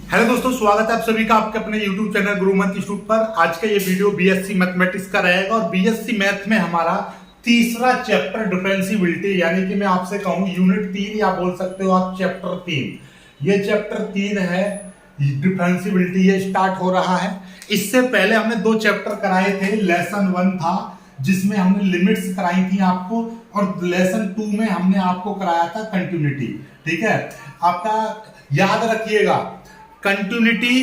Hello दोस्तों, स्वागत है आप सभी का आपके अपने YouTube चैनल गुरुमंत इंस्टीट्यूट पर। आज का ये वीडियो बीएससी मैथमेटिक्स का रहेगा और बीएससी मैथ में हमारा तीसरा चैप्टर डिफरेंशिएबिलिटी, यानी कि मैं आपसे कहूँ यूनिट 3 या बोल सकते हो आप चैप्टर 3। ये चैप्टर 3 है डिफरेंशिएबिलिटी, ये स्टार्ट हो रहा है। इससे पहले हमने 2 चैप्टर कराए थे। लेसन 1 था जिसमें हमने लिमिट्स कराई थी आपको, और लेसन 2 में हमने आपको कराया था कंटिन्यूटी। ठीक है, आपका याद रखिएगा कंटिन्यूटी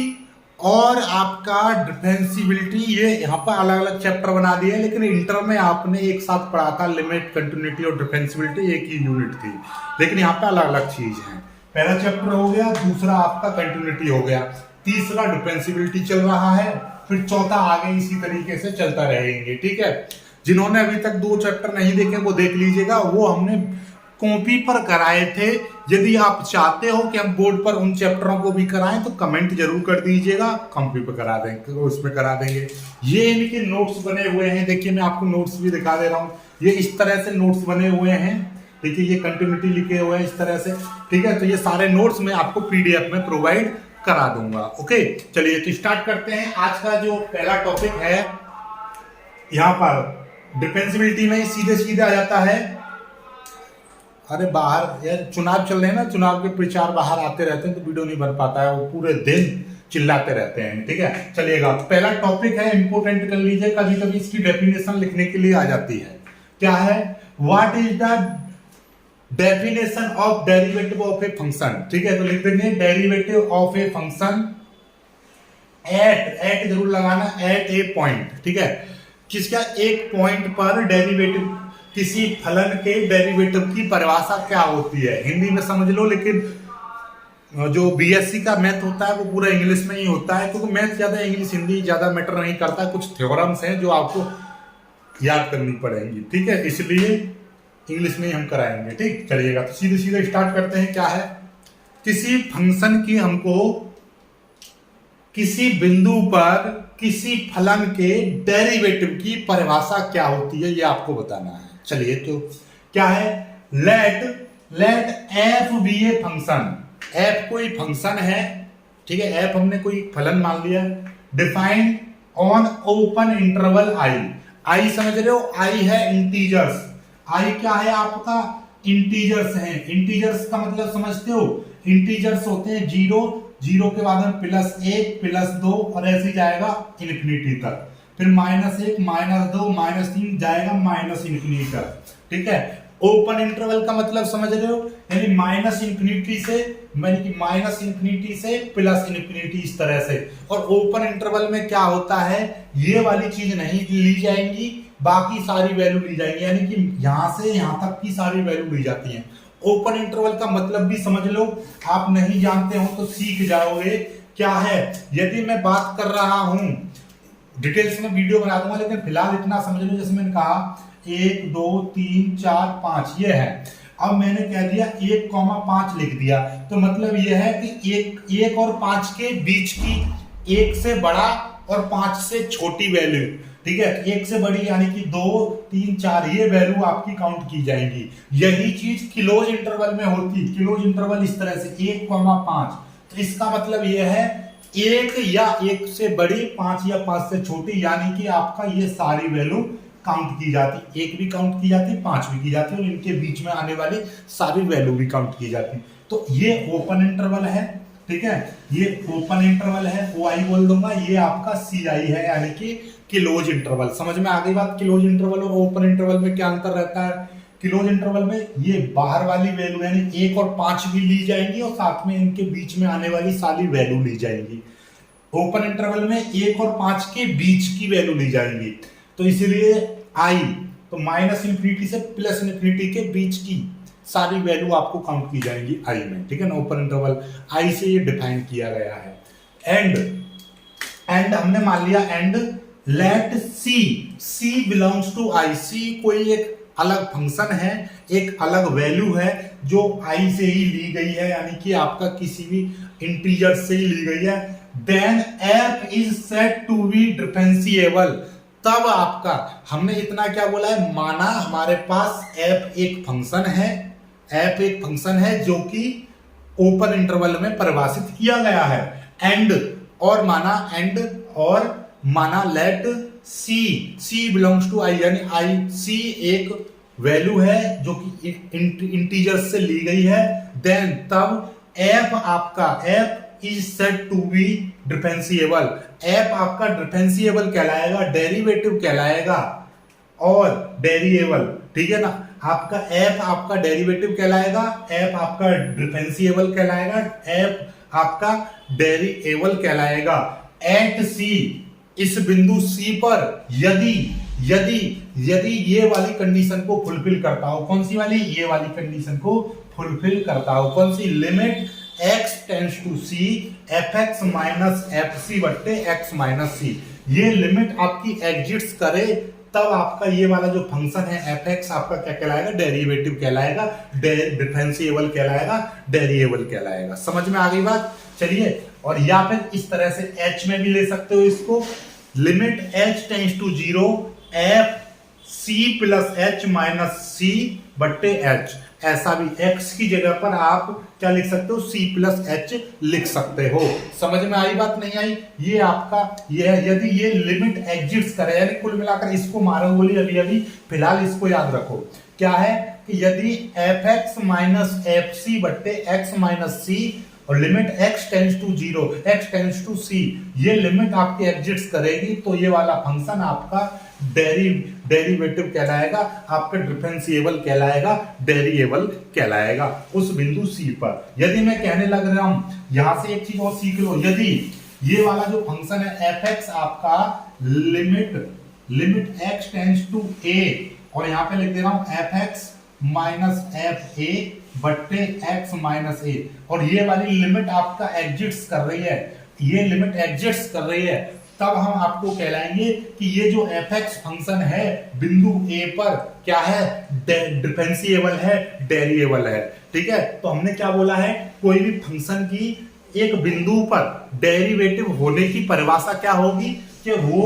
और आपका डिफरेंशिएबिलिटी, ये यहाँ पर अलग अलग चैप्टर बना दिए, लेकिन इंटर में आपने एक साथ पढ़ा था। लिमिट, कंटिन्यूटी और डिफरेंशिएबिलिटी एक ही यूनिट थी, लेकिन यहाँ पे अलग अलग चीज है। पहला चैप्टर हो गया, दूसरा आपका कंटिन्यूटी हो गया, तीसरा डिफरेंशिएबिलिटी चल रहा है, फिर चौथा आगे इसी तरीके से चलता रहेंगे। ठीक है, जिन्होंने अभी तक 2 चैप्टर नहीं देखे वो देख लीजिएगा, वो हमने कॉपी पर कराए थे। यदि आप चाहते हो कि हम बोर्ड पर उन चैप्टरों को भी कराएं तो कमेंट जरूर कर दीजिएगा, कॉपी पर करा देंगे, उसमें करा देंगे। ये इनके नोट्स बने हुए हैं, देखिए मैं आपको नोट्स भी दिखा दे रहा हूँ। ये इस तरह से नोट्स बने हुए हैं, देखिए ये कंटिन्यूटी लिखे हुए हैं इस तरह से। ठीक है, तो ये सारे नोट्स मैं आपको पीडीएफ में प्रोवाइड करा दूंगा। ओके, चलिए तो स्टार्ट करते हैं। आज का जो पहला टॉपिक है यहाँ पर डिफरेंशिएबिलिटी में सीधे सीधे आ जाता है। अरे बाहर यार चुनाव चल रहे हैं ना, चुनाव के प्रचार बाहर आते रहते हैं तो वीडियो नहीं बन पाता है, वो पूरे दिन चिल्लाते रहते हैं। ठीक है, चलिएगा तो पहला टॉपिक है, इंपोर्टेंट कर लीजिए, कभी कभी इसकी डेफिनेशन लिखने के लिए आ जाती है। क्या है? What is the definition of derivative of a function. ठीक है, तो लिख देंगे derivative of a function at जरूर लगाना, एट ए पॉइंट। ठीक है, किसका? एक पॉइंट पर डेरिवेटिव, किसी फलन के डेरिवेटिव की परिभाषा क्या होती है। हिंदी में समझ लो, लेकिन जो बीएससी का मैथ होता है वो पूरा इंग्लिश में ही होता है, क्योंकि मैथ ज्यादा इंग्लिश हिंदी ज्यादा मैटर नहीं करता। कुछ थ्योरम्स हैं जो आपको याद करनी पड़ेंगी। ठीक है, इसलिए इंग्लिश में ही हम कराएंगे। ठीक, चलिएगा तो सीधे सीधे स्टार्ट करते हैं। क्या है? किसी फंक्शन की हमको किसी बिंदु पर किसी फलन के डेरिवेटिव की परिभाषा क्या होती है, ये आपको बताना है। चलिए तो क्या है? Let F be a function. F कोई फंक्शन है, ठीक है, एफ हमने कोई फलन मान लिया, defined on open interval I. I समझ रहे हो? आई है इंटीजर्स। आई क्या है आपका? इंटीजर्स है। इंटीजर्स का मतलब समझते हो? इंटीजर्स होते हैं 0 के बाद में +1 +2 और ऐसे जाएगा इन्फिनिटी तक, फिर -1 -2 -3 जाएगा -इन्फिनिटी तक। ठीक है, ओपन इंटरवल का मतलब समझ रहे हो? यानी -इन्फिनिटी से +इन्फिनिटी इस तरह से। और ओपन इंटरवल में क्या होता है, ये वाली चीज नहीं ली जाएंगी, बाकी सारी वैल्यू ली जाएंगी, यानी कि यहां से यहां तक की सारी वैल्यू ली जाती है। ओपन इंटरवल का मतलब भी समझ लो, आप नहीं जानते हो तो सीख जाओगे। क्या है? यदि मैं बात कर रहा हूं, डिटेल्स में वीडियो बना दूंगा, लेकिन फिलहाल इतना समझ लो, जैसे मैंने कहा 1 2 3 4 5 ये है। अब मैंने कह दिया 1,5 लिख दिया, तो मतलब ये है कि 1 और 5 के बीच की 1 से बड़ा और 5 से छोटी वैल्यू, ठीक है, 1 से बड़ी यानी कि 2 3 4 ये वैल्यू आपकी काउंट की जाएंगी। यही चीज क्लोज इंटरवल में होती। क्लोज इंटरवल इस तरह से 1,5, तो इसका मतलब ये है 1 या 1 से बड़ी, 5 या 5 से छोटी, यानी कि आपका ये सारी वैल्यू काउंट की जाती। 1 भी काउंट की जाती, 5 भी की जाती, और इनके बीच में आने वाली सारी वैल्यू भी काउंट की जाती। तो ये ओपन इंटरवल है। ठीक है, ये ओपन इंटरवल है, ओ आई बोल दूंगा, ये आपका सी आई है, यानी कि क्लोज इंटरवल। समझ में आ गई बात? क्लोज इंटरवल और ओपन इंटरवल में क्या अंतर रहता है? क्लोज इंटरवल में ये बाहर वाली वैल्यू यानी 1 और 5 भी ली जाएंगी, और साथ में इनके बीच में आने वाली सारी वैल्यू ली जाएंगी। ओपन इंटरवल में 1 और 5 के बीच की वैल्यू ली जाएंगी, तो इसीलिए आई, तो -इन्फिनिटी से +इन्फिनिटी के बीच की सारी वैल्यू आपको काउंट की जाएंगी आई में। ठीक है ना, ओपन इंटरवल आई से ये डिफाइन किया गया है। एंड हमने मान लिया, and let C belongs to I. C कोई एक अलग फंक्शन है, एक अलग वैल्यू है जो आई से ही ली गई है, यानी कि आपका किसी भी इंटीजर से ही ली गई है। Then F is said to be differentiable. तब आपका, हमने इतना क्या बोला है, माना हमारे पास एफ एक फंक्शन है, एफ एक फंक्शन है जो कि ओपन इंटरवल में परिभाषित किया गया है। एंड और माना लेट सी बिलोंग्स टू आई, यानी आई सी एक वैल्यू है जो कि इंटीजर्स से ली गई है, देन तब F is said to be differentiable, F आपका डिफरेंशिएबल कहलाएगा, डेरिवेटिव कहलाएगा और वेरिएबल, ठीक है ना। आपका एफ आपका डेरिवेटिव कहलाएगा, एफ आपका डिफरेंशिएबल कहलाएगा, एफ आपका वेरिएबल कहलाएगा। एट सी, इस बिंदु सी पर यदि ये वाली कंडीशन को फुलफिल करता हो, कौन सी वाली, ये वाली कंडीशन को फुलफिल करता हो, कौन सी, limit x tends to C F X minus F C बट्टे एक्स माइनस सी, ये लिमिट आपकी एग्जिट्स करे, तब आपका ये वाला जो फंक्शन है एफ एक्स आपका क्या कहलाएगा, डेरिवेटिव कहलाएगा, डिफरेंशिएबल कहलाएगा, वेरिएबल कहलाएगा। समझ में आ गई बात। चलिए, और या फिर इस तरह से h में भी ले सकते हो इसको, limit h tends to 0 F C plus H minus C बट्टे एच, ऐसा भी x की जगह पर आप क्या लिख सकते हो, c प्लस एच लिख सकते हो। समझ में आई बात, नहीं आई, ये आपका ये है। यदि ये लिमिट एग्जिट्स करे, यानी कुल मिलाकर इसको मारो गोली अभी फिलहाल इसको याद रखो, क्या है कि यदि F X minus F C बट्टे एक्स माइनस सी और limit x tends to 0 x tends to c, ये लिमिट आपकी एग्जिट्स करेगी, तो ये वाला फंक्शन आपका डेरिवेटिव कहलाएगा, आपका डिफरेंशिएबल कहलाएगा, वेरिएबल कहलाएगा उस बिंदु c पर। यदि मैं कहने लग रहा हूं, यहां से एक चीज और सीख लो, यदि ये वाला जो फंक्शन है एफ एक्स आपका limit x tends to a, और यहां पे लिख दे रहा हूं F X minus F A बट्टे एक्स माइनस ए, और ये वाली लिमिट आपका एग्जिट्स कर रही है, ये लिमिट एग्जिट्स कर रही है, तब हम आपको कहलाएंगे कि ये जो एफ एक्स फंक्शन है बिंदु ए पर क्या है, डिफरेंशिएबल है, वेरिएबल है। ठीक है, तो हमने क्या बोला है, कोई भी फंक्शन की एक बिंदु पर डेरिवेटिव होने की परिभाषा क्या होगी कि वो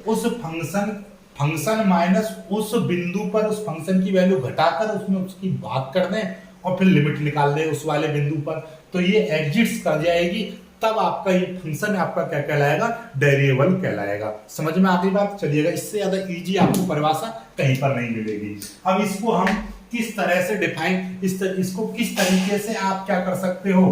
उस फंक्शन माइनस उस बिंदु पर उस फंक्शन की वैल्यू घटाकर उसमें उसकी भाग कर दें और फिर लिमिट निकाल दें उस वाले बिंदु पर, तो ये एग्जिट्स कर जाएगी, तब आपका ये फंक्शन आपका क्या कहलाएगा, वेरिएबल कहलाएगा। समझ में आती बात। चलिएगा, इससे ज्यादा इजी आपको परिभाषा कहीं पर नहीं मिलेगी। अब इसको हम किस तरह से डिफाइन, इसको किस तरीके से आप क्या कर सकते हो,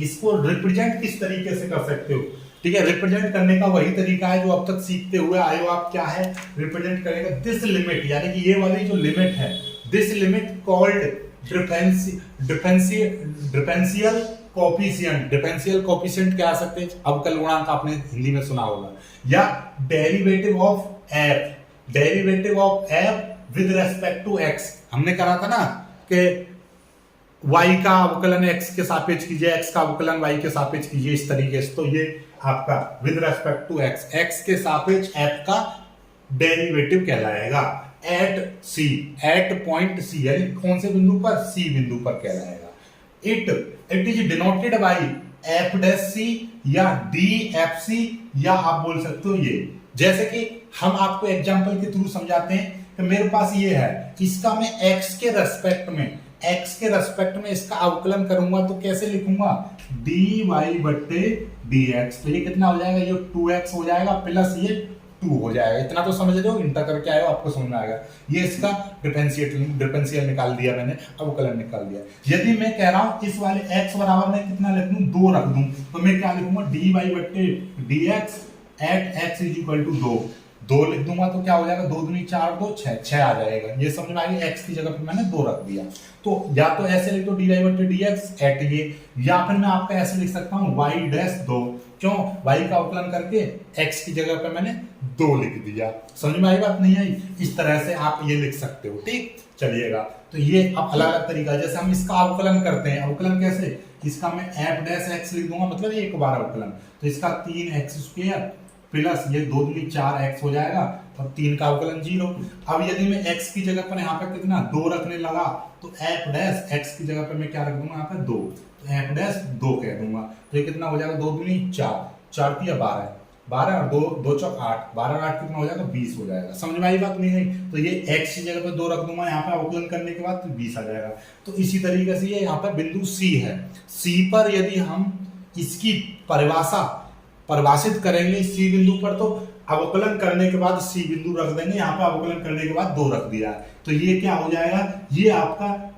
इसको रिप्रेजेंट किस तरीके से कर सकते हो। ठीक है, रिप्रेजेंट करने का वही तरीका है जो अब तक सीखते हुए आए हो आप, क्या है, रिप्रेजेंट करेगा दिस लिमिट, यानी कि ये वाली जो लिमिट है, this limit called differential coefficient. Differential coefficient क्या आ सकते हैं, अवकल गुणांक आपने हिंदी में सुना होगा, या derivative of F with respect to X. हमने कहा था ना कि y का अवकलन x के सापेक्ष कीजिए, x का अवकलन y के सापेक्ष कीजिए, इस तरीके से। तो ये आपका विद रेस्पेक्ट टू x के सापेक्ष f का डेरिवेटिव कहलाएगा एट पॉइंट c, यानी कौन से बिंदु पर, c बिंदु पर कहलाएगा। It is denoted by F dash C या डी एफ सी, या आप बोल सकते हो ये, जैसे कि हम आपको एग्जांपल के थ्रू समझाते हैं कि मेरे पास ये है, इसका मैं x के रेस्पेक्ट में इसका अवकलन करूंगा तो कैसे लिखूंगा, dy बट्टे dx, तो ये कितना हो जाएगा, ये 2x हो जाएगा प्लस ये 2 हो जाएगा। इतना तो समझ लो, इंटर करके आए हो, आपको समझ में आएगा। ये इसका डिफरेंशियल निकाल दिया मैंने, अवकलन निकाल दिया। यदि मैं कह रहा हूं इस वाले x बराबर में कितना लिख दूं, 2 रख दूं, तो मैं क्या लिखूंगा, dy बट्टे dx at x is equal to 2 लिख दूंगा, तो क्या हो जाएगा, 2 दूनी 4, 2 6 आ जाएगा। ये समझ में आ गया, x की जगह पे मैंने 2 रख दिया। तो या तो ऐसे लिख दो dy बट्टे dx एट ये, या फिर मैं आपका ऐसे लिख सकता हूँ y डैश 2, क्यों, y का अवकलन करके x की जगह पे मैंने 2 लिख दिया। समझ में आई बात, नहीं आई, इस तरह से आप ये लिख सकते हो। ठीक, चलिएगा, तो ये अब अलग अलग तरीका, जैसे हम इसका अवकलन करते हैं, अवकलन कैसे, इसका मैं f डैश x लिख दूंगा, मतलब एक बार अवकलन, तो इसका 3x स्क्वायर प्लस ये 2 दूनी 4x हो जाएगा, और 3 का अवकलन 0। अब यदि मैं x की जगह पर यहाँ पे कितना 2 रखने लगा, तो f डैश x की जगह पर मैं क्या रख दूंगा, यहाँ पे 2, तो f डैश 2 कह दूंगा, तो ये कितना हो जाएगा, 2 दूनी 4, 4 तिया 12 और 2 चौक 8, 12 और 8 कितना हो जाएगा, 20 हो जाएगा। समझ में आई बात, नहीं आई, तो ये x की जगह पे 2 रख दूंगा यहाँ पे अवकलन करने के बाद, तो 20 आ जाएगा। तो इसी तरीके से ये यहाँ पे बिंदु c है, c पर यदि हम इसकी परिभाषित करेंगे सी बिंदु पर, तो अवकलन करने के बाद सी बिंदु रख देंगे, यहाँ पे अवकलन करने के बाद 2 रख दिया है, तो ये क्या हो जाएगा, ये आपका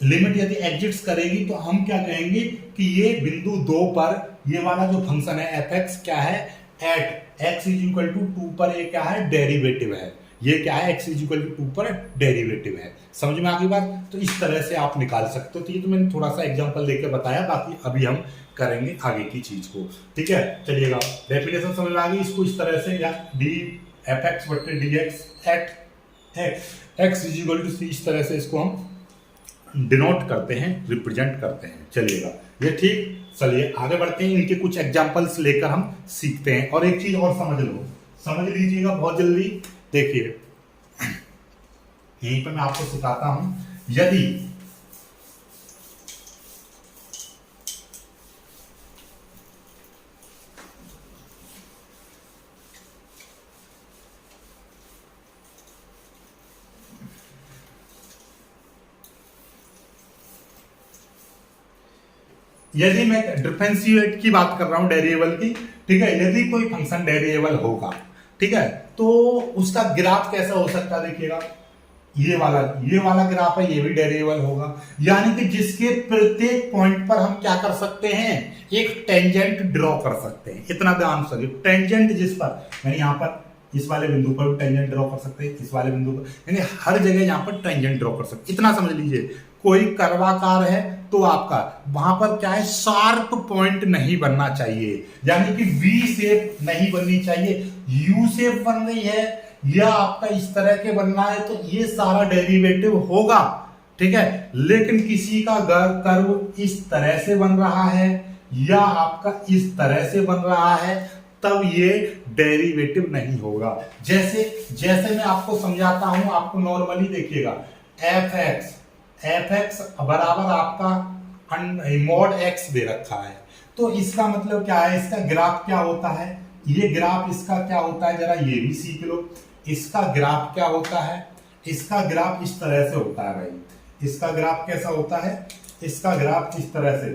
लिमिट यदि एग्जिट्स करेगी तो हम क्या कहेंगे कि ये बिंदु 2 पर ये वाला जो फंक्शन है एफ एक्स क्या है, at x is equal to 2 पर ये क्या है, डेरिवेटिव है, ये क्या है, x इज इक्वल टू 2 पर डेरिवेटिव है। समझ में आ गई बात? तो इस तरह से आप निकाल सकते हो। तो ये तो मैंने थोड़ा सा एग्जांपल लेके बताया, बाकी अभी हम करेंगे आगे की चीज को, ठीक है। चलिएगा, डेफिनेशन समझ में आ गई। इसको इस तरह से या डी एफ एक्स बटे D X at X is equal to C, इस तरह से इसको हम डिनोट करते हैं, रिप्रेजेंट करते हैं। चलिएगा, ये ठीक। चलिए आगे बढ़ते हैं, इनके कुछ एग्जांपल्स लेकर हम सीखते हैं। और एक चीज और समझ लो, समझ लीजिएगा बहुत जल्दी। देखिए यहीं पर मैं आपको सिखाता हूं, यदि मैं डिफरेंशिएट की बात कर रहा हूं, डेरिएबल की, ठीक है। यदि कोई फंक्शन डेरिएबल होगा, ठीक है, तो उसका ग्राफ कैसा हो सकता है, देखिएगा ये वाला ग्राफ है, ये भी डेरिएबल होगा। यानी कि जिसके प्रत्येक पॉइंट पर हम क्या कर सकते हैं, एक टेंजेंट ड्रॉ कर सकते हैं। इतना ध्यान से, टेंजेंट जिस पर, यानी यहां पर इस वाले बिंदु पर टेंजेंट ड्रॉ कर सकते हैं, इस वाले बिंदु पर, यानी हर जगह यहां पर टेंजेंट ड्रॉ कर सकते हैं। इतना समझ लीजिए। कोई कर्वाकार है तो आपका वहां पर क्या है, शार्प पॉइंट नहीं बनना चाहिए, यानी कि वी शेप नहीं बननी चाहिए, यू शेप बन रही है या आपका इस तरह के बनना है, तो ये सारा डेरिवेटिव होगा, ठीक है। लेकिन किसी का कर्व इस तरह से बन रहा है या आपका इस तरह से बन रहा है, तब ये डेरिवेटिव नहीं होगा। जैसे मैं आपको समझाता हूं, आपको नॉर्मली देखिएगा, एफ एक्स बराबर आपका मॉड एक्स दे रखा है, तो इसका मतलब क्या है, इसका ग्राफ क्या होता है, ये ग्राफ इसका क्या होता है, जरा ये भी सीख लो। इसका ग्राफ क्या होता है, इसका ग्राफ इस तरह से होता है भाई। इसका ग्राफ कैसा होता है, इसका ग्राफ इस तरह से,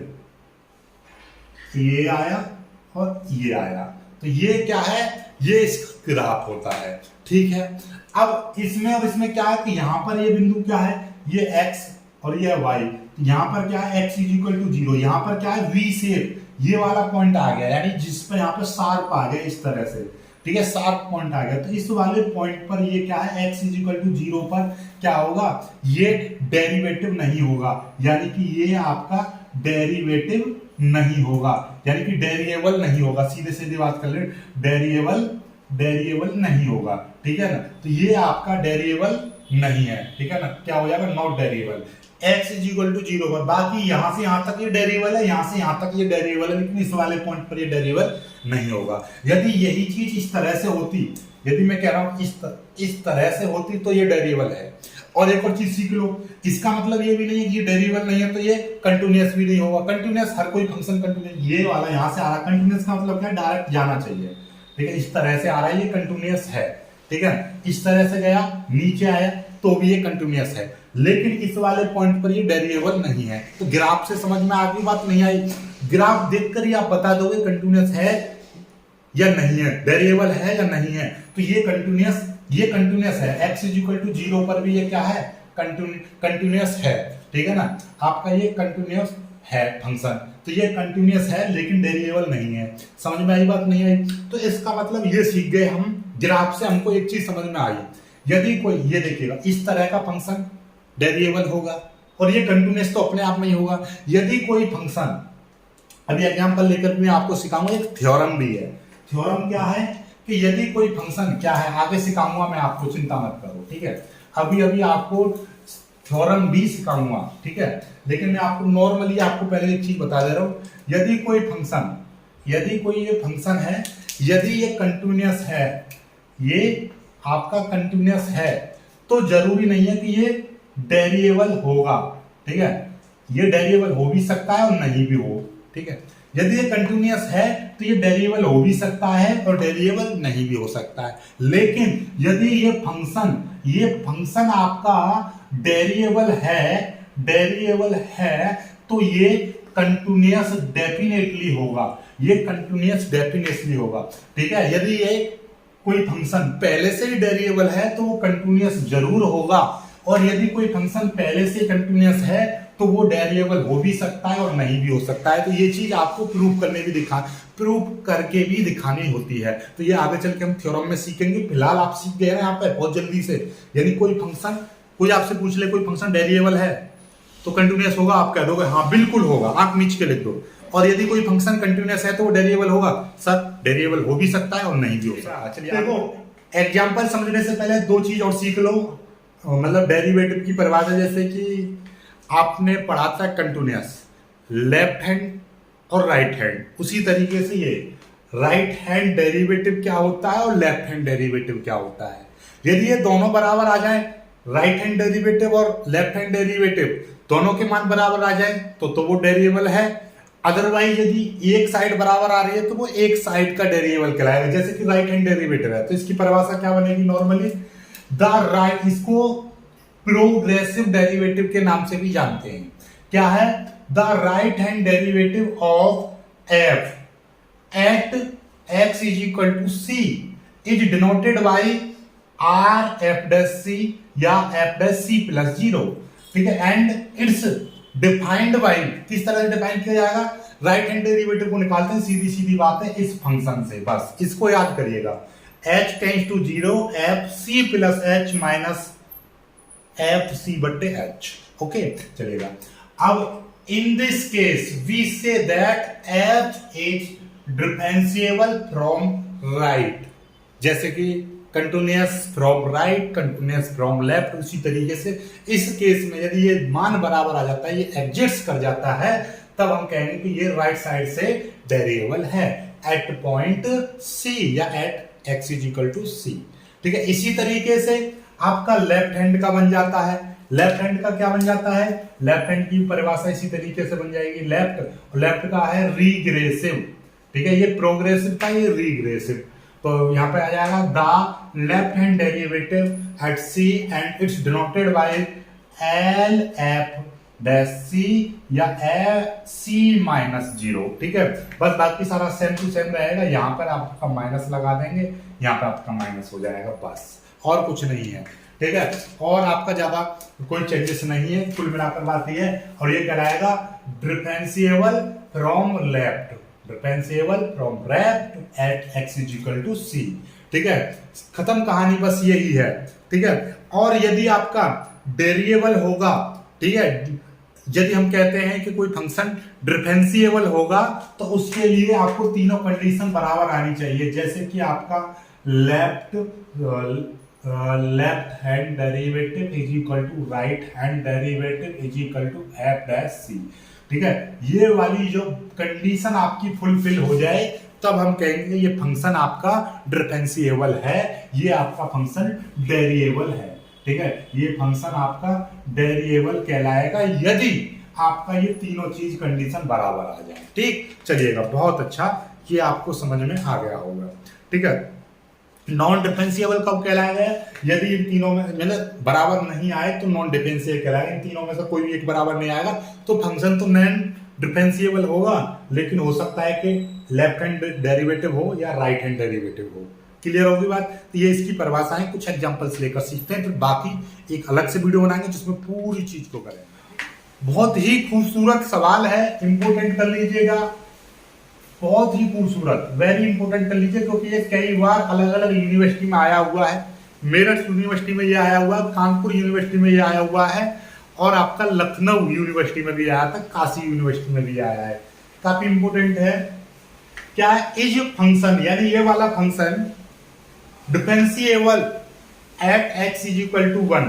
ये आया और ये आया, तो ये क्या है, ये इसका ग्राफ होता है, ठीक है। अब इसमें और इसमें क्या है कि यहां पर ये बिंदु क्या है, ये x और ये y, यहां पर क्या है, x इज इक्वल टू 0, यहां पर क्या है, v शेप, ये वाला पॉइंट आ गया, यानी जिस पर यहां पर शार्प आ गया इस तरह से, ठीक है, शार्प पॉइंट आ गया। तो इस वाले पॉइंट पर ये क्या है, x इज इक्वल टू 0 पर क्या होगा, ये डेरिवेटिव नहीं होगा, यानी कि ये आपका डेरिवेटिव नहीं होगा, यानी कि डेरिएबल नहीं होगा। सीधे सीधे बात कर ले, डेरिएबल नहीं होगा, ठीक है ना। तो ये आपका डेरिएबल नहीं है, ठीक है ना, क्या हो जाएगा, not derivable. x is equal to 0 पर, बाकी यहां से यहां तक ये डेरिएबल है, यहां से यहां तक ये डेरिएबल है, लेकिन इस वाले पॉइंट पर ये डेरिएबल नहीं होगा। यदि यही चीज इस तरह से होती, यदि मैं कह रहा हूं इस तरह से होती, तो ये डेरिएबल है। और एक और चीज सीख लो, इसका मतलब ये भी नहीं है कि ये डेरिएबल नहीं है तो ये कंटिन्यूअस भी नहीं होगा। कंटिन्यूअस, हर कोई फंक्शन कंटिन्यूअस, ये वाला यहां से आ रहा है, कंटिन्यूअस का मतलब क्या है, डायरेक्ट जाना चाहिए, ठीक है। इस तरह से आ रहा है, ये कंटिन्यूअस है, ठीक है। इस तरह से गया, नीचे आया, तो भी ये कंटिन्यूअस है, लेकिन इस वाले पॉइंट पर ये डेरिएबल नहीं है। तो ग्राफ से समझ में आगे बात नहीं आई, ग्राफ देखकर ही आप बता दोगे कंटिन्यूअस है या नहीं है, डेरिएबल है या नहीं है। तो ये कंटिन्यूअस है, x इज इक्वल टू 0 पर भी ये क्या है, कंटिन्यूअस है, ठीक है ना। आपका ये कंटिन्यूअस है फंक्शन, तो ये कंटिन्यूअस है लेकिन डेरिएबल नहीं है। समझ में आई बात नहीं आई? तो इसका मतलब ये सीख गए हम, ग्राफ से हमको एक चीज समझ में आई, यदि कोई, ये देखिएगा, इस तरह का फंक्शन डेरिएबल होगा और ये कंटिन्यूअस तो अपने आप में ही होगा। यदि कोई फंक्शन, अभी एग्जांपल लेकर मैं आपको सिखाऊंगा, एक थ्योरम भी है। थ्योरम क्या है कि यदि कोई फंक्शन क्या है, आगे सिखाऊंगा मैं आपको, चिंता मत करो, ठीक है। अभी आपको थ्योरम भी सिखाऊंगा, ठीक है, लेकिन मैं आपको नॉर्मली आपको पहले एक चीज बता दे रहा हूं। यदि कोई ये फंक्शन है, यदि ये कंटिन्यूअस है, ये आपका कंटिन्यूअस है, तो जरूरी नहीं है कि ये डेरिएबल होगा, ठीक है। ये डेरिएबल हो भी सकता है और नहीं भी हो, ठीक है। यदि ये कंटिन्यूअस है तो ये डेरिएबल हो भी सकता है और डेरिएबल नहीं भी हो सकता है। लेकिन यदि ये फंक्शन आपका डेरिएबल है, तो ये कंटिन्यूअस डेफिनेटली होगा, ये कंटिन्यूअस डेफिनेटली होगा। ठीक है, यदि ये कोई फंक्शन पहले से ही वेरिएबल है तो वो कंटिन्यूअस जरूर होगा, और यदि कोई फंक्शन पहले से कंटिन्यूअस है तो वो वेरिएबल हो भी सकता है और नहीं भी हो सकता है। तो ये चीज आपको प्रूव करके भी दिखानी होती है। तो ये आगे चल के हम थ्योरम में सीखेंगे, फिलहाल आप सीख गए हैं यहाँ पे बहुत जल्दी से। यानी कोई आपसे पूछ ले कोई फंक्शन वेरिएबल है तो कंटिन्यूअस होगा, आप कह दोगे हाँ बिल्कुल होगा, आंख मीच के लिख दो। और यदि कोई फंक्शन कंटिन्यूअस है तो वो वेरिएबल होगा, सर वेरिएबल हो भी सकता है और नहीं भी हो सकता है। चलिए देखो, एग्जांपल समझने से पहले दो चीज और सीख लो, मतलब डेरिवेटिव की परिभाषा। जैसे कि आपने पढ़ा था कंटिन्यूअस, लेफ्ट हैंड और राइट हैंड, उसी तरीके से ये राइट हैंड डेरिवेटिव क्या होता है और लेफ्ट हैंड डेरिवेटिव क्या होता है। यदि ये दोनों बराबर आ जाए, राइट हैंड डेरिवेटिव और लेफ्ट हैंड डेरिवेटिव दोनों के मान बराबर आ जाए तो वो डेरिवेबल है। अदरवाइज यदि एक साइड बराबर आ रही है तो वो एक साइड का डेरिवेबल कहलाएगा। जैसे कि राइट हैंड डेरिवेटिव है तो इसकी परिभाषा क्या बनेगी नॉर्मली, इसको प्रोग्रेसिव डेरिवेटिव के नाम से भी जानते हैं। क्या है, the right hand derivative of F at X is equal to C is denoted by R F dash C या F dash C plus zero. ठीक है, एंड इट्स डिफाइंड बाई, किस तरह से डिफाइन किया जाएगा, राइट हैंड डेरिवेटिव को निकालते हैं, सीधी सीधी बात है इस फंक्शन से, बस इसको याद करिएगा। h tends to zero F C plus H minus F C बट्टे एच। ओके चलेगा। अब in this case we say that F is differentiable from right, जैसे कि continuous from right, continuous from left. उसी तरीके से इस केस में यदि ये मान बराबर आ जाता है, ये एडजस्ट कर जाता है, तब हम कहेंगे कि ये राइट साइड से वेरिएबल है एट पॉइंट सी या at X is equal to C. ठीक है, इसी तरीके से आपका लेफ्ट हैंड का बन जाता है। लेफ्ट हैंड का क्या बन जाता है, लेफ्ट हैंड की परिभाषा इसी तरीके से बन जाएगी। लेफ्ट का है रिग्रेसिव। ठीक है, ये प्रोग्रेसिव का, ये रिग्रेसिव। तो यहां पे आ जाएगा the left hand derivative at C and it's denoted by L F dash C या सी माइनस जीरो। ठीक है, बस बाकी सारा सेम टू सेम रहेगा। यहां पर आपका माइनस लगा देंगे, यहां पर आपका माइनस हो जाएगा, बस और कुछ नहीं है। ठीक है, और आपका ज्यादा कोई चेंजेस नहीं है। कुल मिलाकर बात यह है, और ये कहलाएगा differentiable from left, differentiable from left at X is equal to C. ठीक है, खत्म कहानी, बस यही है। ठीक है, और यदि आपका वेरिएबल होगा, ठीक है, यदि हम कहते हैं कि कोई फंक्शन डिफरेंशिएबल होगा तो उसके लिए आपको तीनों कंडीशन बराबर आनी चाहिए। जैसे कि आपका left hand derivative is equal to right hand derivative is equal to F dash C. ठीक है, ये वाली जो कंडीशन आपकी फुलफिल हो जाए तब हम कहेंगे ये फंक्शन आपका डिफरेंशिएबल है, ये आपका फंक्शन वेरिएबल है। ठीक है, ये फंक्शन आपका वेरिएबल कहलाएगा यदि आपका ये तीनों चीज कंडीशन बराबर आ जाए। ठीक, चलिएगा, बहुत अच्छा, ये आपको समझ में आ गया होगा। ठीक है, नॉन डिफरेंशिएबल कब कहलाएगा, यदि इन तीनों में मतलब बराबर नहीं आए तो नॉन डिफरेंशिएबल कहलाएगा। इन तीनों में से कोई भी एक बराबर नहीं आएगा तो फंक्शन तो नॉन डिफरेंशिएबल होगा, लेकिन हो सकता है कि लेफ्ट हैंड डेरिवेटिव हो या राइट हैंड डेरिवेटिव हो। क्लियर होगी बात। तो ये इसकी परिभाषाएं, कुछ एग्जांपल्स लेकर सीखते हैं, फिर बाकी एक अलग से वीडियो बनाएंगे जिसमें पूरी चीज को करेंगे। बहुत ही खूबसूरत सवाल है, इंपोर्टेंट कर लीजिएगा, बहुत ही खूबसूरत, वेरी इंपोर्टेंट कर लीजिए, क्योंकि ये कई बार अलग अलग यूनिवर्सिटी में आया हुआ है। मेरठ यूनिवर्सिटी में ये आया हुआ है, कानपुर यूनिवर्सिटी में ये आया हुआ है, और आपका लखनऊ यूनिवर्सिटी में भी आया था, काशी यूनिवर्सिटी में भी आया है। काफी इंपोर्टेंट है। क्या इज फंक्शन, यानी ये वाला function differentiable at X is equal to 1,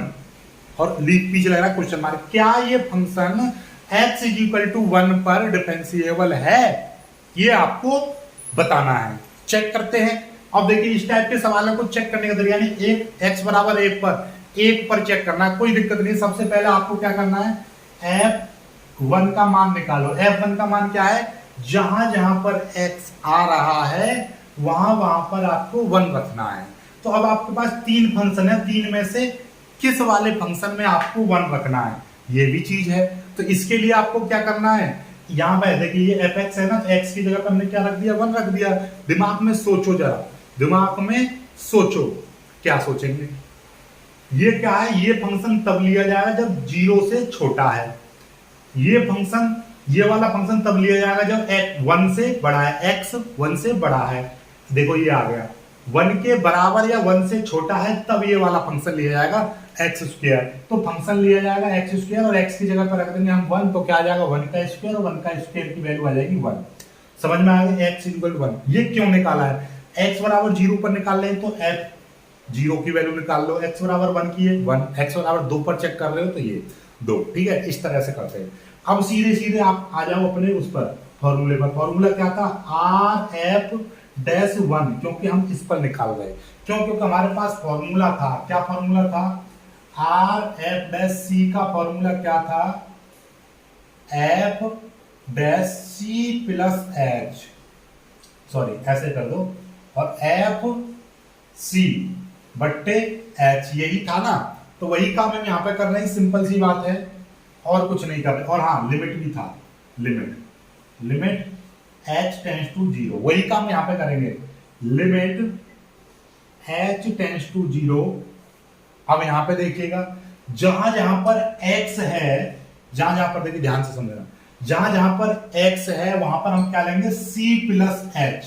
और पीछे लग रहा है क्वेश्चन मार्क, क्या ये function X is equal to 1 पर डिफरेंशिएबल है, ये आपको बताना है। चेक करते हैं। अब देखिए, इस टाइप के सवालों को चेक करने का तरीका, यानी एक एक्स बराबर एक पर चेक करना है, कोई दिक्कत नहीं। सबसे पहले आपको क्या करना है, f1 का मान निकालो। f1 का मान क्या है, जहां जहां पर x आ रहा है वहां पर आपको 1 रखना है। तो अब आपके पास 3 फंक्शन है, 3 में से किस वाले फंक्शन में आपको 1 रखना है, ये भी चीज है। तो इसके लिए आपको क्या करना है, यहाँ पे देखिए ये एफ एक्स है ना, तो एक्स की जगह पे हमने क्या रख दिया, 1 रख दिया। दिमाग में सोचो जरा, दिमाग में सोचो, क्या सोचेंगे? ये क्या है, ये फंक्शन तब लिया जाएगा जब 0 से छोटा है। ये फंक्शन, ये वाला फंक्शन तब लिया जाएगा जब x 1 से बड़ा है, x 1 से बड़ा है। देखो ये आ गया 1 के बराबर या 1 से छोटा है, तब ये वाला फंक्शन लिया जाएगा एक्स स्क्वायर। तो फंक्शन लिया जाएगा एक्स स्क्वायर और x की जगह पर रख देंगे हम 1, तो क्या आ जाएगा 1 का स्क्वायर, और 1 का स्क्वायर की वैल्यू आ जाएगी 1। समझ में आ गया, x इक्वल टू 1। ये क्यों निकाला है, x बराबर 0 पर निकाल रहे हैं तो f 0 की वैल्यू निकाल लो, x बराबर 1 की है 1, x बराबर 2 पर चेक कर रहे हो तो ये 2, ठीक है। इस तरह से करते हैं। अब सीधे सीधे आप आ जाओ अपने उस पर, फॉर्मूले पर। फॉर्मूला क्या था, आर एफ डैश 1, क्योंकि हम इस पर निकाल रहे, क्योंकि हमारे पास फॉर्मूला था, क्या फॉर्मूला था, आर एफ डैश सी का फॉर्मूला क्या था, F dash C plus H, sorry ऐसे कर दो, और एफ सी बट्टे एच, यही था ना। तो वही काम हम यहां पे कर रहे हैं, सिंपल सी बात है, और कुछ नहीं कर रहे। और हाँ लिमिट भी था, लिमिट h टेंस टू 0, वही काम यहां पे करेंगे, लिमिट h टेंस टू 0। अब यहां पे देखिएगा जहां जहां पर x है, जहां जहां पर देखिए ध्यान से समझना, जहां जहां पर x है वहां पर हम क्या लेंगे, c प्लस एच,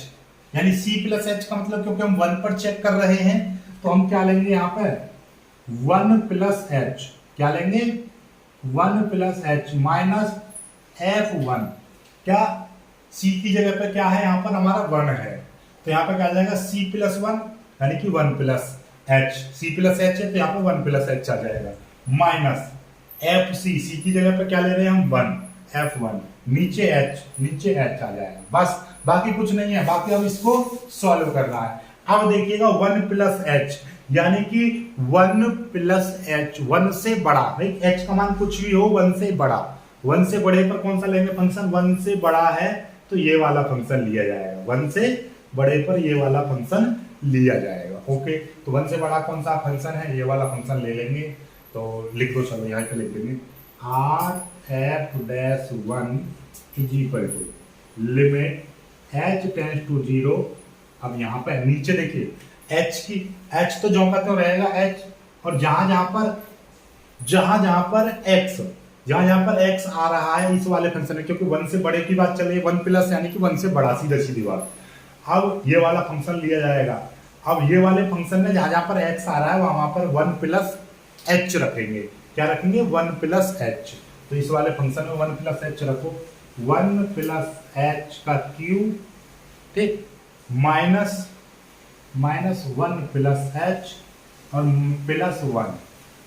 यानी c प्लस एच का मतलब, क्योंकि हम 1 पर चेक कर रहे हैं तो हम क्या लेंगे यहां पर 1 प्लस एच, क्या लेंगे 1 प्लस एच माइनस f1, क्या c की जगह पे क्या है, यहां पर हमारा 1 है, तो यहां पर क्या आ जाएगा c प्लस 1, यानी कि 1 plus H, c plus H है तो यहां पर 1 प्लस एच आ जाएगा, माइनस एफ सी, सी की जगह पे क्या ले रहे हैं हम 1, f1, नीचे h आ जाएगा, बस बाकी कुछ नहीं है। बाकी अब इसको सॉल्व करना है। अब देखिएगा 1 प्लस एच, यानी कि 1 प्लस एच, 1 से बड़ा, भाई h का मान कुछ भी हो 1 से बड़ा, 1 से बड़े पर कौन सा लेंगे फंक्शन, 1 से बड़ा है तो ये वाला फंक्शन लिया जाएगा, 1 से बड़े पर ये वाला फंक्शन लिया जाएगा। ओके, तो 1 से बड़ा कौन सा फंक्शन है, ये वाला फंक्शन ले लेंगे। तो लिख दो, चलो यहाँ पे लिख देंगे, R F dash 1 is equal to limit h tends to 0। अब यहाँ पे नीचे देखिए h की, h तो जो का तो रहेगा h, और जहां जहां पर x आ रहा है इस वाले फंक्शन में, क्योंकि 1 से बड़े की बात चल रही है, 1 प्लस यानी कि 1 से बड़ा, सीधी बात। अब ये वाला फंक्शन लिया जाएगा। अब ये वाले फंक्शन में जहां जहां पर x आ रहा है वहां पर 1 प्लस h रखेंगे, क्या रखेंगे 1 प्लस h, तो इस वाले फंक्शन में 1 प्लस h रखो, 1 प्लस h का क्यूब, ठीक, माइनस 1 प्लस h और प्लस 1,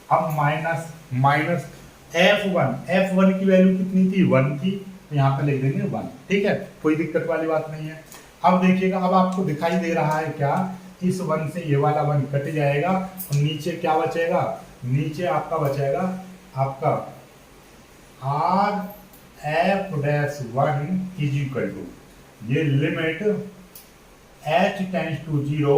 अब माइनस f1 की वैल्यू कितनी थी 1 की, तो यहाँ पे लिख देंगे 1, ठीक है, कोई दिक्कत वाली बात नहीं है। अब देखिएगा, अब आपको दिखाई दे रहा है क्या, इस 1 से ये वाला 1 कट जाएगा और नीचे क्या बचेगा, नीचे आपका बचेगा आपका R F dash 1 is equal to, ये लिमिट h टेंस टू 0।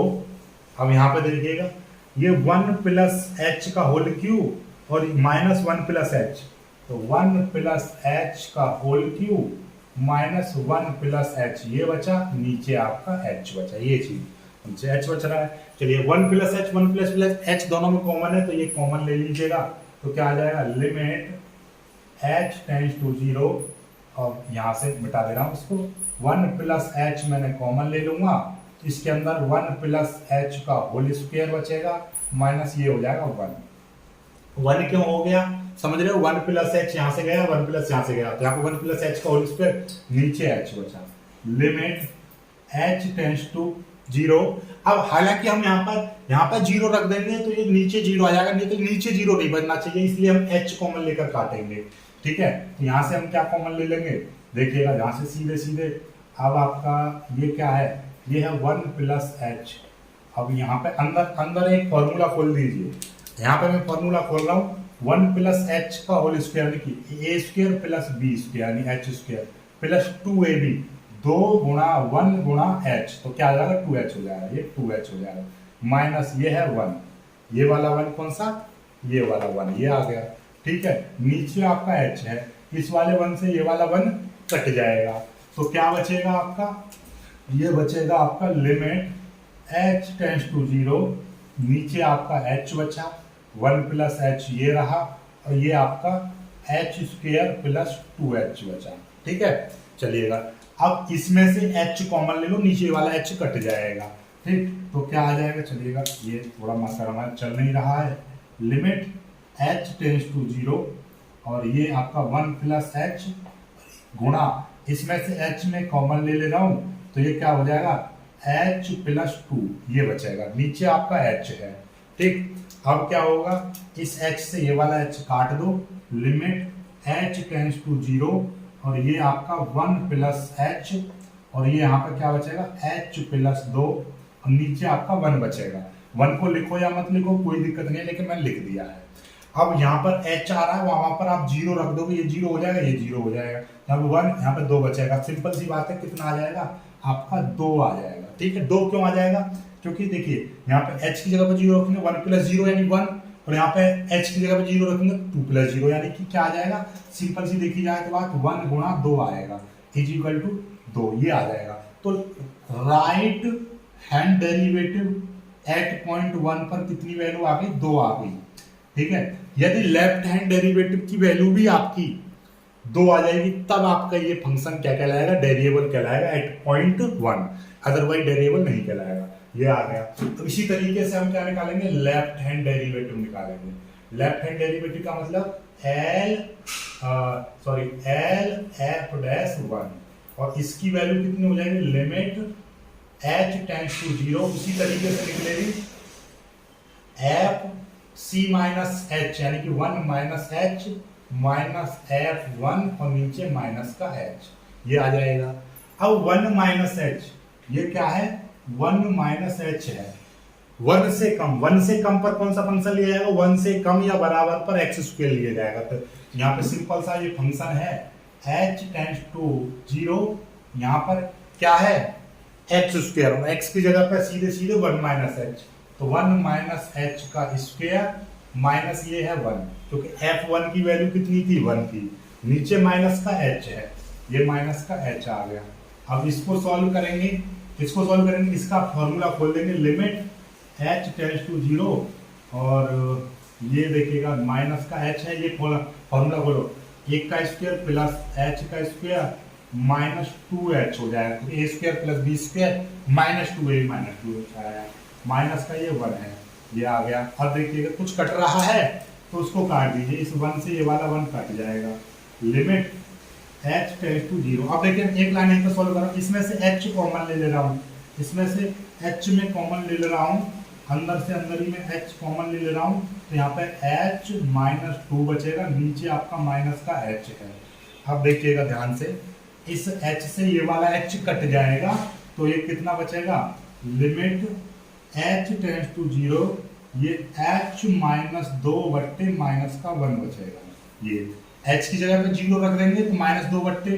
अब यहाँ पे देखिएगा ये 1 प्लस एच का होल क्यूब और माइनस 1 प्लस एच, तो 1 प्लस एच का whole cube minus 1 plus H, ये बचा, नीचे आपका h बचा, ये चीज नीचे h बच रहा है। चलिए 1 प्लस एच दोनों में कॉमन है तो ये कॉमन ले लीजिएगा, तो क्या आ जाएगा लिमिट h टेंस टू 0, और यहाँ से मिटा दे रहा हूँ इसको, 1 प्लस एच मैंने कॉमन ले लूंगा, इसके अंदर 1 प्लस एच का होल स्क्वायर बचेगा, माइनस ये हो जाएगा 1 क्यों हो गया समझ रहे हो, 1 प्लस एच यहाँ से गया, 1 प्लस यहाँ से गया, तो यहाँ पे 1 प्लस एच का होल स्क्वायर, नीचे एच बचा, लिमिट h टेंस टू 0। अब हालांकि हम यहाँ पर 0 रख देंगे तो ये नीचे 0 आ जाएगा, नहीं तो नीचे 0 नहीं बनना चाहिए, इसलिए हम h कॉमन लेकर काटेंगे, ठीक है। तो यहाँ से हम क्या कॉमन ले लेंगे, देखिएगा यहाँ से सीधे सीधे, अब आपका ये क्या है, ये है 1 प्लस एच। अब यहाँ पे अंदर एक फॉर्मूला खोल दीजिए, यहाँ पे मैं फॉर्मूला खोल रहा हूँ, 1 प्लस एच का होल स्क्वायर, यानी ए स्क्वायर प्लस बी स्क्वायर यानी एच स्क्वायर प्लस 2ab, 2 गुणा 1 गुणा h, तो क्या आ जाएगा 2h हो जाएगा, ये 2h हो जाएगा, माइनस ये है 1, ये वाला 1 कौन सा, ये वाला 1, ये आ गया, ठीक है। नीचे आपका h है, इस वाले 1 से ये वाला 1 कट जाएगा। तो क्या बचेगा आपका, ये बचेगा आपका लिमिट h टेंड्स टू 0, नीचे आपका h बचा, 1 प्लस h ये रहा, और ये आपका h स्क्वायर प्लस 2h बचा। ठीक है, चलिएगा अब इसमें से h कॉमन ले लो, नीचे वाला h कट जाएगा। ठीक, तो क्या आ जाएगा, चलिएगा ये थोड़ा मात्रा हमारा चल नहीं रहा है, लिमिट h टेंड्स टू 0 और ये आपका 1 प्लस h गुणा, इसमें से h में कॉमन ले रहा हूं तो ये क्या हो जाएगा h प्लस 2 ये बचेगा, नीचे आपका h है। ठीक, अब क्या होगा, इस h से ये वाला h काट दो, लिमिट h टेंड्स टू 0 और ये आपका 1 प्लस h और ये यहाँ पर क्या बचेगा h प्लस 2 और नीचे आपका 1 बचेगा। 1 को लिखो या मत लिखो कोई दिक्कत नहीं है, लेकिन मैंने लिख दिया है। अब यहाँ पर h आ रहा है, वहां पर आप 0 रख दोगे, ये 0 हो जाएगा, ये 0 हो जाएगा, यहाँ पे 1, यहाँ पे 2 बचेगा। सिंपल सी बात है, कितना आ जाएगा आपका 2 आ जाएगा। ठीक है, 2 क्यों आ जाएगा, क्योंकि देखिए यहाँ पे h की जगह पे 0 रखेंगे 1 प्लस 0 यानी 1, और यहाँ पे h की जगह पे 0 रखेंगे 2 प्लस 0 यानी कि क्या आ जाएगा, सिंपल सी देखी जाए तो बात 1 गुणा 2 आएगा इज इक्वल टू 2, ये आ जाएगा। तो right hand derivative eight point 1 पर कितनी वैल्यू आ गई, 2 आ गई। ठीक है, यदि लेफ्ट हैंड डेरिवेटिव की वैल्यू भी आपकी 2 आ जाएगी तब आपका ये फंक्शन क्या कहलाएगा, डेरिएबल कहलाएगा एट पॉइंट 1, अदरवाइज डेरिएबल नहीं कहलाएगा। ये आ गया। तो इसी तरीके से हम क्या निकालेंगे, लेफ्ट हैंड डेरिवेटिव निकालेंगे। लेफ्ट हैंड डेरिवेटिव का मतलब एल एफ डैश 1 और इसकी वैल्यू कितनी हो जाएगी, लिमिट h टेंड्स टू 0, इसी तरीके से निकलेगी एफ c माइनस h यानी कि 1 माइनस h माइनस f1 और नीचे माइनस का h, ये आ जाएगा। अब 1 माइनस h ये क्या है, 1 माइनस h है, 1 से कम पर कौन सा फंक्शन लिया जाएगा, 1 से कम या बराबर पर x स्क्वायर लिया जाएगा। तो यहाँ पे सिंपल सा ये फंक्शन है h टेंड्स टू 0, यहाँ पर क्या है x स्क्वायर, x की जगह पर सीधे 1 माइनस h, तो 1 माइनस h का स्क्वायर माइनस ये है 1, क्योंकि f1 की वैल्यू कितनी थी 1 की, नीचे माइनस का h है, ये माइनस का h आ गया। अब इसको सॉल्व करेंगे, इसका फॉर्मूला खोल देंगे, लिमिट h टेंड्स टू 0 और ये देखिएगा माइनस का h है, ये फॉर्मूला खोलो, 1 का स्क्वायर प्लस h का स्क्वायर माइनस 2h हो जाएगा, तो a square plus b square minus 2a minus 2h आया, माइनस का ये 1 है, ये आ गया। अब देखिएगा कुछ कट रहा है तो उसको काट दीजिए, इस 1 से ये वाला 1 कट जाएगा, लिमिट h टेंड्स टू 0। अब देखिए एक लाइन यहीं पे सॉल्व करो, इसमें से h कॉमन ले रहा हूँ, इसमें से h में कॉमन ले रहा हूँ, अंदर से अंदर ही में h कॉमन ले रहा हूँ, तो यहाँ पे h माइनस 2 बचेगा, नीचे आपका माइनस का h है। अब देखिएगा ध्यान से, इस h से ये वाला h कट जाएगा, तो ये कितना बचेगा, लिमिट h टेंड्स टू 0, ये h माइनस 2 बट्टे माइनस का 1 बचेगा। ये h की जगह पे 0 रख देंगे तो माइनस 2 बट्टे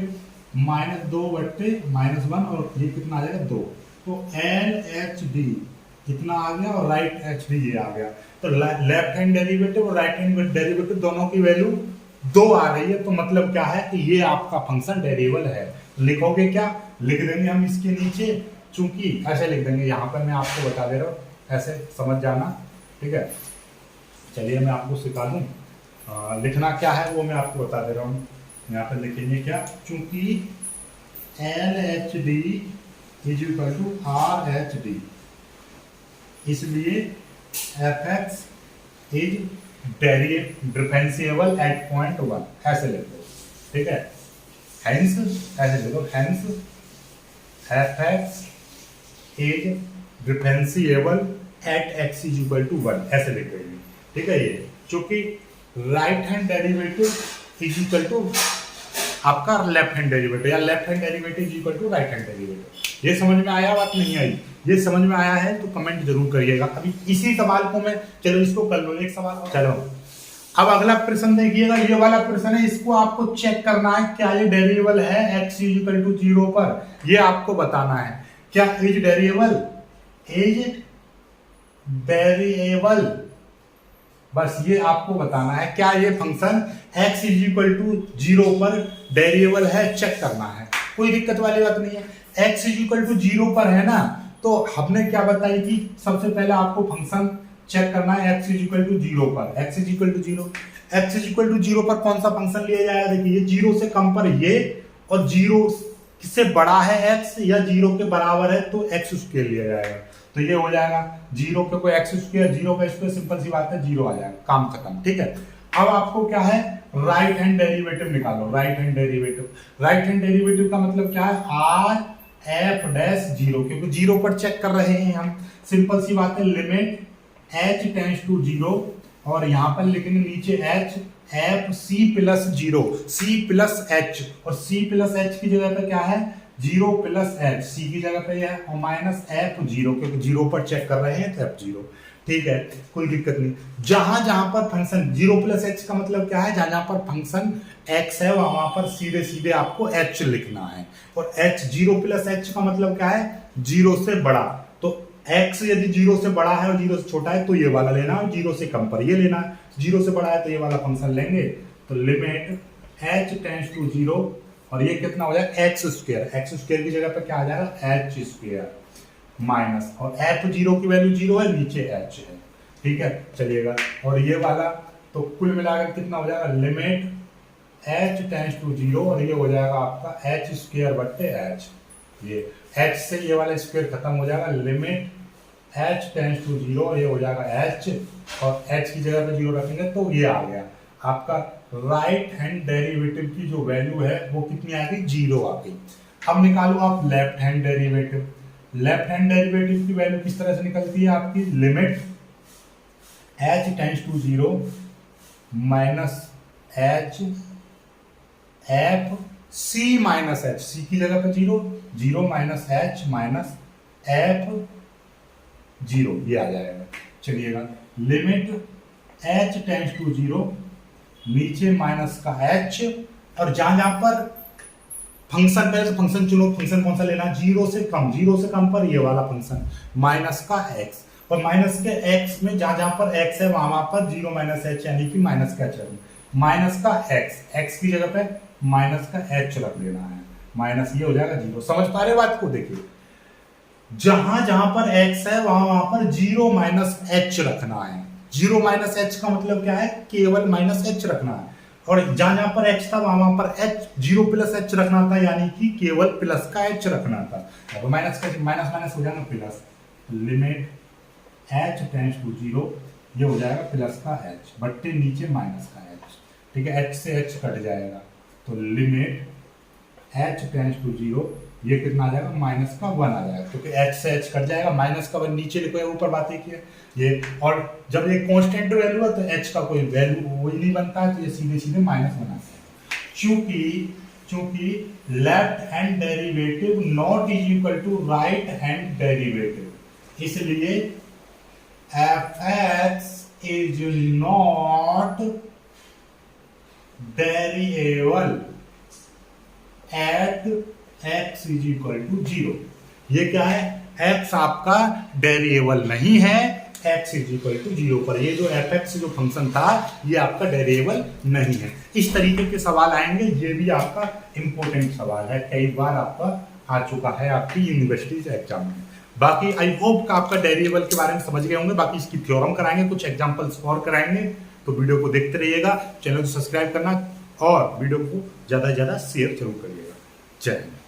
माइनस 1 और ये कितना आ जाएगा 2, तो LHD कितना आ गया और राइट HD ये आ गया। तो लेफ्ट हैंड डेरिवेटिव और राइट हैंड डेरिवेटिव दोनों की वैल्यू 2 आ रही है, तो मतलब क्या है कि ये आपका फंक्शन डेरिवेबल है। लिखोगे क्या, लिख देंगे हम इसके नीचे, चूंकि ऐसे लिख देंगे, यहाँ पर मैं आपको बता दे रहा हूँ, ऐसे समझ जाना। ठीक है, चलिए मैं आपको सिखा दूँ, लिखना क्या है वो मैं आपको बता दे रहा हूँ। यहाँ पर लिखेंगे क्या, चूंकि LHD is equal to RHD, इसलिए fx is differentiable at point 1, ऐसे लिख दो। ठीक है, हेंस ऐसे लिखो, hence fx is differentiable at x is equal to 1, ऐसे लिख देंगे। ठीक है, ये चूंकि right hand derivative is equal to आपका लेफ्ट हैंड डेरिवेटिव या left hand derivative is equal to right hand derivative. ये समझ में आया, बात नहीं आई? ये समझ में आया है तो कमेंट जरूर करिएगा। अभी इसी सवाल को मैं, चलो इसको कर लो, एक सवाल और। चलो अब अगला प्रश्न देखिएगा, ये वाला प्रश्न है, इसको आपको चेक करना है क्या ये डेरिएबल है x इज इक्वल टू 0 पर, ये आपको बताना है क्या इज डेरिएबल बस ये आपको बताना है क्या ये function x is equal to 0 पर वेरिएबल है, चेक करना है, कोई दिक्कत वाली बात नहीं है। x इज इक्वल टू 0 पर है ना, तो हमने क्या बताई थी, सबसे पहले आपको फंक्शन चेक करना है x इज इक्वल टू 0 पर। x is equal to 0, x is equal to 0 पर कौन सा फंक्शन लिया जाएगा, देखिए 0 से कम पर ये, और 0 से बड़ा है x या 0 के बराबर है तो x स्क्वायर लिया जाएगा। तो ये हो जाएगा 0 पे कोई x स्क्वायर, 0 का स्क्वायर, सिंपल सी बात है 0 आ जाएगा, काम खत्म। ठीक है, अब आपको क्या है, राइट हैंड डेरिवेटिव निकालो। Right hand derivative, right hand derivative का मतलब क्या है, r f डैश 0, क्योंकि 0 पर चेक कर रहे हैं हम, सिंपल सी बात है, लिमिट h टेंड्स टू 0, और यहां पर लिखेंगे नीचे h f c plus 0, c plus h, और c प्लस h की जगह पे क्या है 0 प्लस h, c की जगह पे है, और माइनस f0, क्योंकि 0 पर चेक कर रहे हैं तो f0। ठीक है, कोई दिक्कत नहीं। जहां जहां पर फंक्शन 0 प्लस h का मतलब क्या है, जहां जहां पर फंक्शन x है वहां पर सीधे सीधे आपको h लिखना है, और h 0 प्लस h का मतलब क्या है, 0 से बड़ा। तो x यदि 0 से बड़ा है और 0 से छोटा है तो ये वाला लेना, और 0 से कम पर ये लेना है, 0 से बड़ा है तो ये वाला फंक्शन लेंगे। तो लिमिट h टेंड्स टू 0, और ये कितना हो जाएगा एक्स स्क्वायर, एक्स स्क्वायर की जगह पर क्या आ जाएगा एच स्क्वायर माइनस, और f0 की वैल्यू 0 है, नीचे h है। ठीक है, चलिएगा, और ये वाला तो कुल मिलाकर कितना हो जाएगा, लिमिट h टेंड्स टू 0, और ये हो जाएगा आपका h स्क्वायर बट्टे h, ये h से ये वाला स्क्वायर खत्म हो जाएगा, लिमिट h टेंड्स टू 0, और ये हो जाएगा h, और h की जगह पे 0 रखेंगे तो ये आ गया आपका राइट हैंड डेरिवेटिव की जो वैल्यू है वो कितनी आ गई, 0 आ गई। अब निकालो आप left hand derivative. Left hand derivative की वैल्यू किस तरह से निकलती है आपकी, limit h tends to 0 minus h f c minus h, c की जगह पे 0, 0 माइनस h माइनस f 0, ये आ जाएगा। चलिएगा, लिमिट h टेंड्स टू 0, नीचे माइनस का h, और जहां जहां पर फंक्शन, पहले फंक्शन चुनो, फंक्शन कौन सा लेना, 0 से कम, 0 से कम पर ये वाला फंक्शन माइनस का x, और माइनस के x में जहां जहां पर x है वहां पर 0 माइनस h, यानी कि माइनस का h, माइनस का x की जगह पे माइनस का h रख लेना है, माइनस ये हो जाएगा 0। समझ पा रहे बात को, देखिए जहां जहां पर x है वहां पर 0 माइनस h रखना है। 0 माइनस h का मतलब क्या है, केवल माइनस h रखना है, और जहां जहां पर x था वहां पर h 0 प्लस h रखना था, यानी कि केवल प्लस का h रखना था। अब माइनस का माइनस माइनस हो जाएगा plus, limit h tends to 0, ये हो जाएगा प्लस का h बट्टे नीचे माइनस का h। ठीक है, h से h कट जाएगा, तो लिमिट h टेंड्स टू 0, ये कितना आ जाएगा, माइनस का 1 आ जाएगा, क्योंकि h से h कट जाएगा, माइनस का 1 नीचे लिखो, ऊपर बात एक ही है ये, और जब ये कांस्टेंट वैल्यू है तो h का कोई वैल्यू वही नहीं बनता है, तो ये सीधे सीधे माइनस बनाते हैं। चूंकि left hand derivative not is equal to right hand derivative, इसलिए fx is not variable at x is equal to 0। ये क्या है, x आपका डेरिएबल नहीं है x इज इक्वल टू 0 पर, ये जो fx जो फंक्शन था ये आपका डेरिएबल नहीं है। इस तरीके के सवाल आएंगे, ये भी आपका इंपॉर्टेंट सवाल है, कई बार आपका आ चुका है आपकी यूनिवर्सिटीज एग्जाम में। बाकी आई होप का आपका डेरिएबल के बारे में समझ गए होंगे, बाकी इसकी थ्योरम कराएंगे, कुछ एग्जाम्पल्स और कराएंगे, तो वीडियो को देखते रहिएगा, चैनल को सब्सक्राइब करना और वीडियो को ज्यादा से ज्यादा शेयर जरूर करिएगा। जय हिंद।